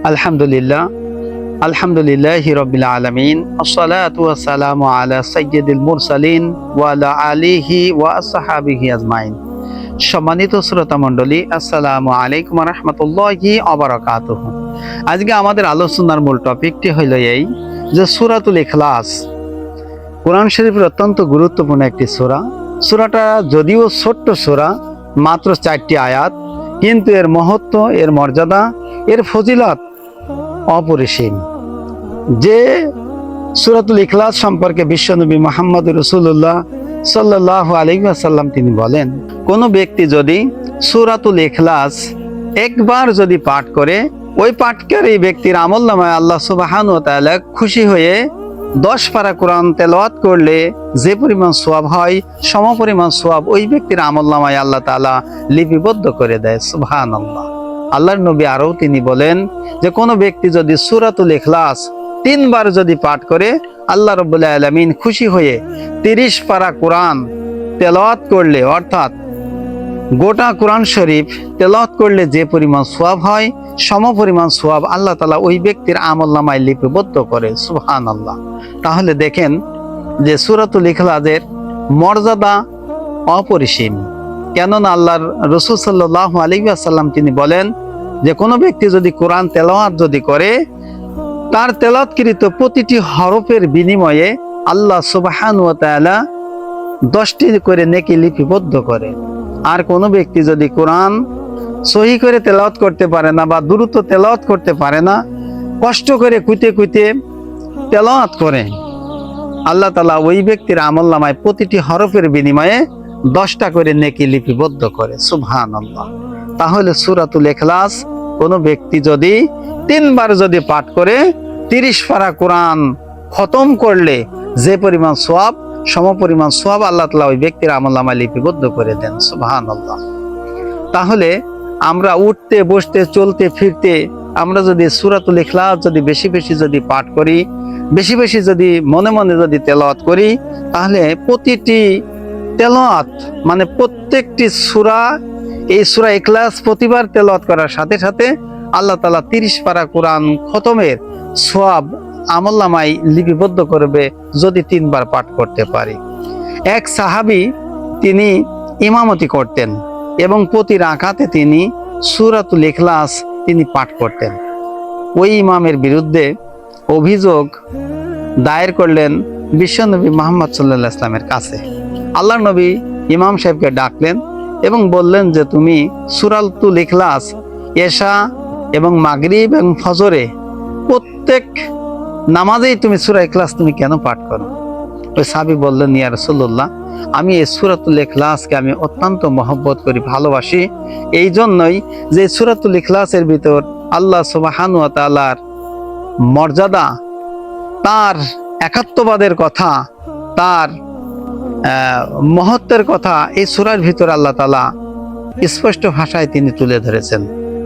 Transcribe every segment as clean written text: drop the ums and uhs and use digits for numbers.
আলহামদুলিল্লাহ আলহামদুলিল্লাহি রাব্বিল আলামিন আসসালাতু ওয়াসসালামু আলা সাইয়্যিদিল মুরসালিন ওয়া আলা আলিহি ওয়া আসহাবিহি আজমাইন। সম্মানিত শ্রোতা মণ্ডলী, আসসালামু আলাইকুম ওয়া রাহমাতুল্লাহি ওয়া বারাকাতুহু। আজকে আমাদের আলোচনার মূল টপিকটি হইল এই যে সূরাতুল ইখলাস কোরআন শরীফের অত্যন্ত গুরুত্বপূর্ণ একটি সূরা। সূরাটা যদিও ছোট্ট সূরা, মাত্র 4টি আয়াত, কিন্তু এর মহত্ব, এর মর্যাদা, এর ফজিলত অপরিসীম। যে সূরাতুল ইখলাস সম্পর্কে বিশ্বনবী মুহাম্মদ রাসূলুল্লাহ সাল্লাল্লাহু আলাইহি ওয়াসাল্লাম তিনি বলেন, কোন ব্যক্তি যদি সূরাতুল ইখলাস একবার যদি পাঠ করে, ওই পাঠকারী ব্যক্তির আমলনামায় আল্লাহ সুবহানাহু ওয়া তাআলা খুশি হয়ে 10 পারা কোরআন তেলাওয়াত করলে যে পরিমাণ সওয়াব হয়, সমপরিমাণ সওয়াব ওই ব্যক্তির আমলনামায় আল্লাহ তাআলা লিপিবদ্ধ করে দেয়। সুবহানাল্লাহ। আল্লাহর নবী আরও তিনি বলেন যে কোনো ব্যক্তি যদি সূরাতুল ইখলাস 3 বার যদি পাঠ করে, আল্লাহ রাব্বুল আলামিন খুশি হয়ে 30 পারা কোরআন তেলাওয়াত করলে, অর্থাৎ গোটা কোরআন শরীফ তেলাওয়াত করলে যে পরিমাণ সওয়াব হয়, সমপরিমাণ সওয়াব আল্লাহ তাআলা ওই ব্যক্তির আমলনামায় লিপিবদ্ধ করে। সুবহানাল্লাহ। তাহলে দেখেন যে সূরাতুল ইখলাসের মর্যাদা অপরিসীম। কেননা আল্লাহর রাসূল সাল্লাল্লাহু আলাইহি ওয়াসাল্লাম তিনি বলেন যে কোনো ব্যক্তি যদি কোরআন তেলাওয়াত যদি করে, তার তেলাওয়াতকৃত প্রতিটি হরফের বিনিময়ে আল্লাহ সুবহানাহু ওয়া তাআলা 10টি করে নেকি লিপিবদ্ধ করে। আর কোনো ব্যক্তি যদি কোরআন সহি করে তেলাওয়াত করতে পারে না বা দ্রুত তেলাওয়াত করতে পারে না, কষ্ট করে কুইতে কুইতে তেলাওয়াত করে, আল্লাহ তাআলা ওই ব্যক্তির আমলনামায় প্রতিটি হরফের বিনিময়ে 10টা করে নেকি লিপিবদ্ধ করে। সুবহানাল্লাহ। তাহলে সূরাতুল ইখলাস কোনো ব্যক্তি যদি 3 বার যদি পাঠ করে, 30 পারা কোরআন খতম করলে যে পরিমাণ সওয়াব, সমপরিমাণ সওয়াব আল্লাহ তাআলা ওই ব্যক্তির আমলনামায় লিপিবদ্ধ করে দেন। সুবহানাল্লাহ। তাহলে আমরা উঠতে বসতে চলতে ফিরতে আমরা যদি সূরাতুল ইখলাস যদি বেশি বেশি যদি পাঠ করি, বেশি বেশি যদি মনে মনে যদি তেলাওয়াত করি, তাহলে প্রতিটি তেলাওয়াত মানে প্রত্যেকটি সূরা, এই সূরা ইখলাস প্রতিবার তেলাওয়াত করার সাথে সাথে আল্লাহ তাআলা 30 পারা কোরআন খতমের সওয়াব আমলনামায় লিপিবদ্ধ করবে যদি 3 বার পাঠ করতে পারি। এক সাহাবী তিনি ইমামতি করতেন এবং প্রতি রাকাতে তিনি সূরাতুল ইখলাস তিনি পাঠ করতেন। ওই ইমামের বিরুদ্ধে অভিযোগ দায়ের করলেন বিশ্বনবী মুহাম্মদ সাল্লাল্লাহু আলাইহি ওয়াসাল্লামের কাছে। আল্লাহর নবী ইমাম সাহেবকে ডাকলেন এবং বললেন যে তুমি সূরাতুল ইখলাস এশা এবং মাগরিব এবং ফজরে প্রত্যেক নামাজেই তুমি সূরা ইখলাস তুমি কেন পাঠ করো? ওই সাহাবী বললেন, ইয়া রাসূলুল্লাহ, আমি এই সূরাতুল ইখলাসকে আমি অত্যন্ত মহব্বত করি, ভালোবাসি। এই জন্যই যে সূরাতুল ইখলাসের ভিতর আল্লাহ সুবহানাহু ওয়া তাআলার মর্যাদা, তার একাত্মবাদের কথা, তার মহত্বের কথা এই সূরার ভিতর আল্লাহ তাআলা স্পষ্ট ভাষায় তিনি তুলে ধরেছেন।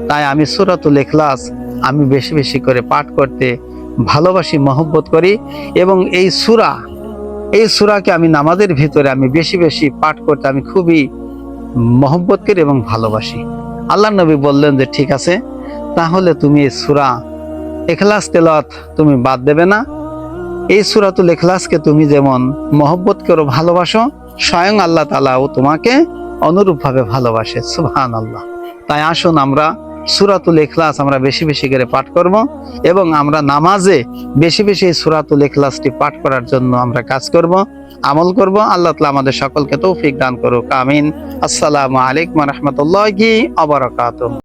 তাই আমি সূরাতুল ইখলাস আমি বেশি বেশি করে পাঠ করতে ভালোবাসি, মহব্বত করি এবং এই সূরাকে আমি নামাজের ভিতরে আমি বেশি বেশি পাঠ করতে আমি খুবই মহব্বত করি এবং ভালোবাসি। আল্লাহর নবী বললেন যে ঠিক আছে, তাহলে তুমি এই সূরা ইখলাস তেলাওয়াত তুমি বাদ দেবে না। এই সূরাতুল ইখলাসকে তুমি যেমন মহব্বত করো, ভালোবাসো, স্বয়ং আল্লাহ তাআলাও তোমাকে অনুরূপভাবে ভালোবাসে। সুবহানাল্লাহ। তাই আসুন আমরা সূরাতুল ইখলাস আমরা বেশি বেশি করে পাঠ করব এবং আমরা নামাজে বেশি বেশি এই সূরাতুল ইখলাসটি পাঠ করার জন্য আমরা কাজ করব, আমল করব। আল্লাহ তাআলা আমাদের সকলকে তৌফিক দান করুক। আমিন। আসসালামু আলাইকুম ওয়া রাহমাতুল্লাহি ওয়া বারাকাতুহু।